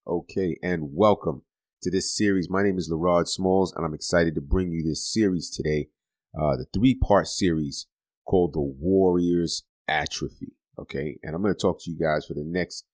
Okay, and welcome to this series. My name is Lerard Smalls, and I'm excited to bring you this series today, the three-part series called The Warrior's Atrophy. Okay, and I'm going to talk to you guys for the next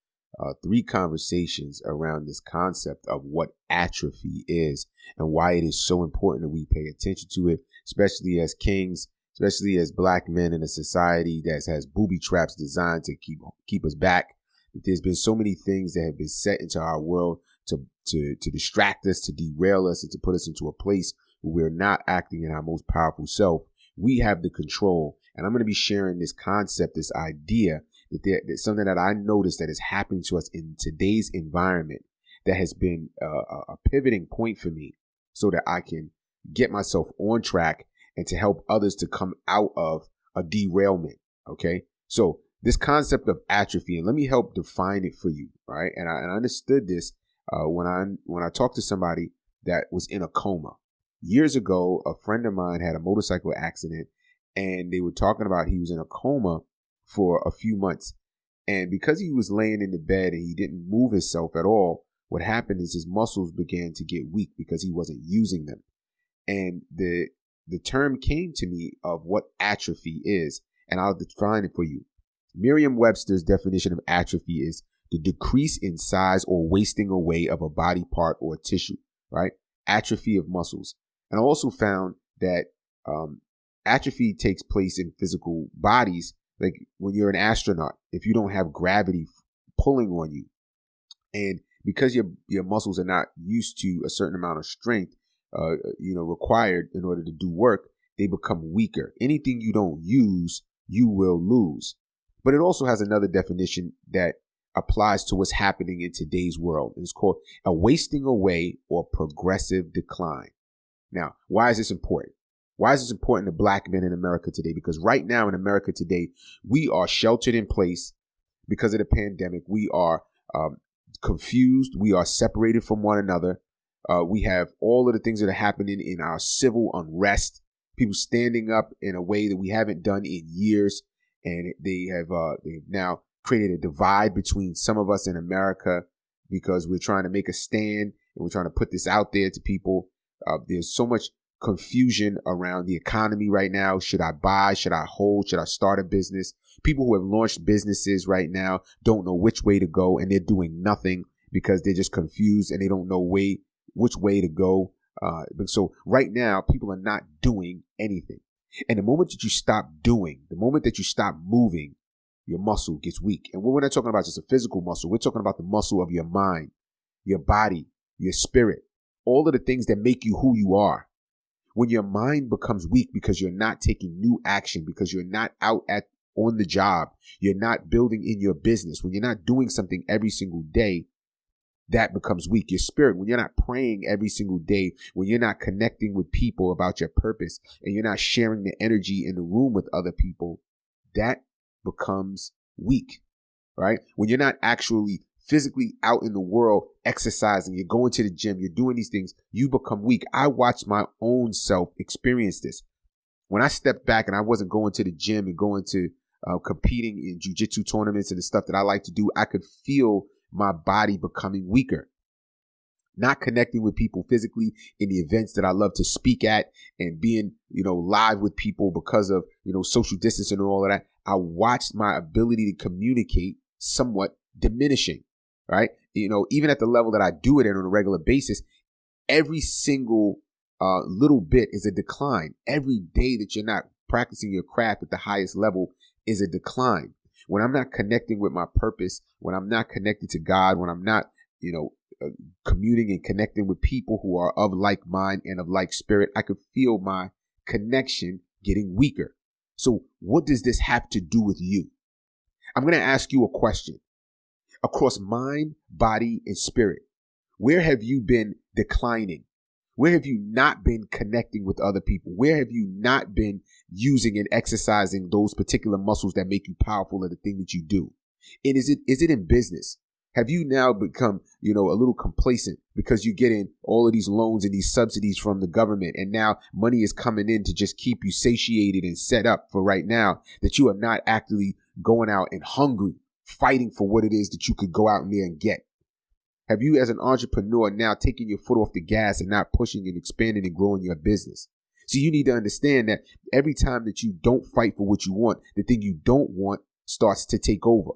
three conversations around this concept of what atrophy is and why it is so important that we pay attention to it, especially as kings, especially as black men in a society that has booby traps designed to keep us back. There's been so many things that have been set into our world to distract us, to derail us, and to put us into a place where we're not acting in our most powerful self. We have the control, and I'm going to be sharing this concept, this idea that there's something that I noticed that is happening to us in today's environment that has been a pivoting point for me so that I can get myself on track and to help others to come out of a derailment. Okay, so this concept of atrophy, and let me help define it for you, right? And I understood this when I talked to somebody that was in a coma. Years ago, a friend of mine had a motorcycle accident, and they were talking about he was in a coma for a few months. And because he was laying in the bed and he didn't move himself at all, what happened is his muscles began to get weak because he wasn't using them. And the term came to me of what atrophy is, and I'll define it for you. Merriam-Webster's definition of atrophy is the decrease in size or wasting away of a body part or tissue, right? Atrophy of muscles. And I also found that atrophy takes place in physical bodies, like when you're an astronaut, if you don't have gravity pulling on you. And because your muscles are not used to a certain amount of strength, required in order to do work, they become weaker. Anything you don't use, you will lose. But it also has another definition that applies to what's happening in today's world. It's called a wasting away or progressive decline. Now, why is this important? Why is this important to black men in America today? Because right now in America today, we are sheltered in place because of the pandemic. We are confused. We are separated from one another. We have all of the things that are happening in our civil unrest, people standing up in a way that we haven't done in years. And they've now created a divide between some of us in America because we're trying to make a stand and we're trying to put this out there to people. There's so much confusion around the economy right now. Should I buy? Should I hold? Should I start a business? People who have launched businesses right now don't know which way to go, and they're doing nothing because they're just confused and they don't know which way to go. So right now, people are not doing anything. And the moment that you stop doing, the moment that you stop moving, your muscle gets weak. And we're not talking about just a physical muscle. We're talking about the muscle of your mind, your body, your spirit, all of the things that make you who you are. When your mind becomes weak because you're not taking new action, because you're not out on the job, you're not building in your business, when you're not doing something every single day, that becomes weak. Your spirit, when you're not praying every single day, when you're not connecting with people about your purpose, and you're not sharing the energy in the room with other people, that becomes weak, right? When you're not actually physically out in the world exercising, you're going to the gym, you're doing these things, you become weak. I watched my own self experience this. When I stepped back and I wasn't going to the gym and going to competing in jiu-jitsu tournaments and the stuff that I like to do, I could feel my body becoming weaker, not connecting with people physically in the events that I love to speak at and being, live with people because of, social distancing and all of that. I watched my ability to communicate somewhat diminishing, right? Even at the level that I do it at on a regular basis, every single little bit is a decline. Every day that you're not practicing your craft at the highest level is a decline. When I'm not connecting with my purpose, when I'm not connected to God, when I'm not, communing and connecting with people who are of like mind and of like spirit, I could feel my connection getting weaker. So what does this have to do with you? I'm going to ask you a question. Across mind, body, and spirit, where have you been declining? Where have you not been connecting with other people? Where have you not been using and exercising those particular muscles that make you powerful at the thing that you do? And is it in business? Have you now become, a little complacent because you're getting all of these loans and these subsidies from the government, and now money is coming in to just keep you satiated and set up for right now, that you are not actively going out and hungry, fighting for what it is that you could go out in there and get? Have you as an entrepreneur now taken your foot off the gas and not pushing and expanding and growing your business? So you need to understand that every time that you don't fight for what you want, the thing you don't want starts to take over.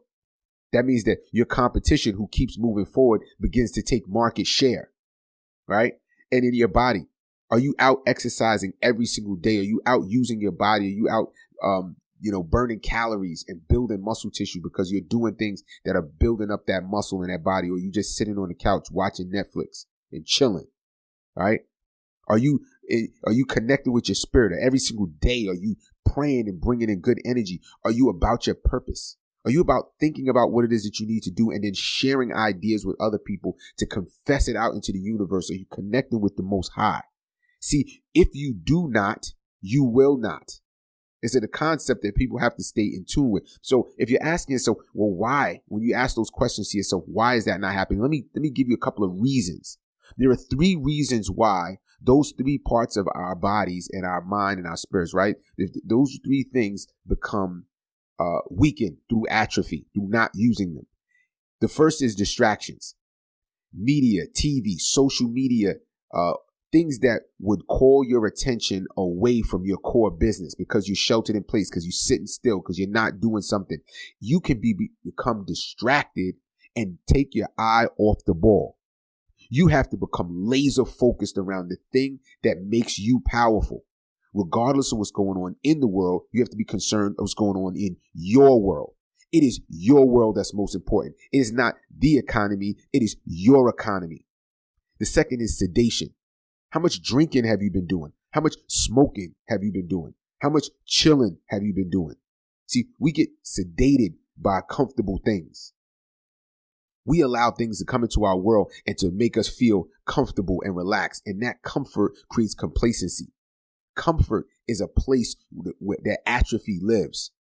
That means that your competition who keeps moving forward begins to take market share, right? And in your body, are you out exercising every single day? Are you out using your body? Are you out, burning calories and building muscle tissue because you're doing things that are building up that muscle in that body? Or you just sitting on the couch watching Netflix and chilling, right? Are you connected with your spirit? Every single day, are you praying and bringing in good energy? Are you about your purpose? Are you about thinking about what it is that you need to do and then sharing ideas with other people to confess it out into the universe? Are you connecting with the Most High? See, if you do not, you will not. It's a concept that people have to stay in tune with. So if you're asking yourself, well, why? When you ask those questions to yourself, why is that not happening? Let me give you a couple of reasons. There are 3 reasons why those 3 parts of our bodies and our mind and our spirits, right? If those 3 things become weakened through atrophy, through not using them. The first is distractions. Media, TV, social media, things that would call your attention away from your core business because you're sheltered in place, because you're sitting still, because you're not doing something. You can become distracted and take your eye off the ball. You have to become laser focused around the thing that makes you powerful. Regardless of what's going on in the world, you have to be concerned of what's going on in your world. It is your world that's most important. It is not the economy. It is your economy. The second is sedation. How much drinking have you been doing? How much smoking have you been doing? How much chilling have you been doing? See, we get sedated by comfortable things. We allow things to come into our world and to make us feel comfortable and relaxed. And that comfort creates complacency. Comfort is a place that atrophy lives.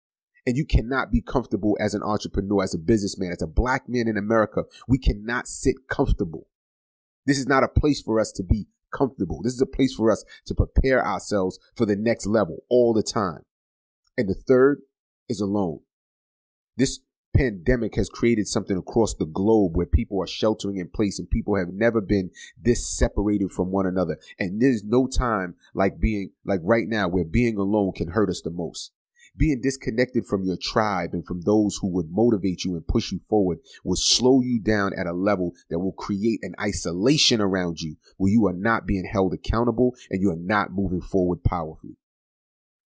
And you cannot be comfortable as an entrepreneur, as a businessman, as a black man in America. We cannot sit comfortable. This is not a place for us to be comfortable. This is a place for us to prepare ourselves for the next level all the time. And the third is alone. This pandemic has created something across the globe where people are sheltering in place and people have never been this separated from one another. And there's no time like right now where being alone can hurt us the most. Being disconnected from your tribe and from those who would motivate you and push you forward will slow you down at a level that will create an isolation around you where you are not being held accountable and you are not moving forward powerfully.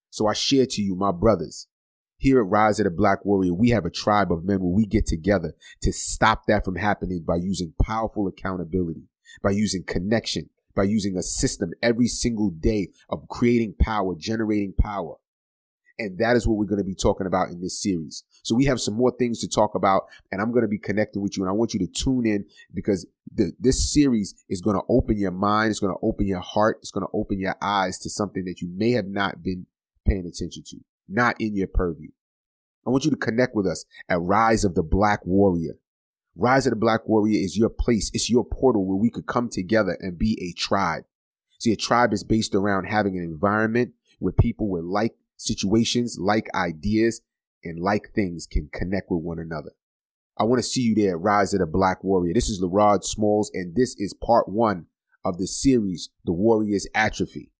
So I share to you, my brothers, here at Rise of the Black Warrior, we have a tribe of men where we get together to stop that from happening by using powerful accountability, by using connection, by using a system every single day of creating power, generating power. And that is what we're going to be talking about in this series. So we have some more things to talk about, and I'm going to be connecting with you. And I want you to tune in because this series is going to open your mind. It's going to open your heart. It's going to open your eyes to something that you may have not been paying attention to, not in your purview. I want you to connect with us at Rise of the Black Warrior. Rise of the Black Warrior is your place. It's your portal where we could come together and be a tribe. See, a tribe is based around having an environment where people with like situations, like ideas, and like things can connect with one another. I want to see you there at Rise of the Black Warrior. This is LeRod Smalls, and this is part 1 of the series, The Warrior's Atrophy.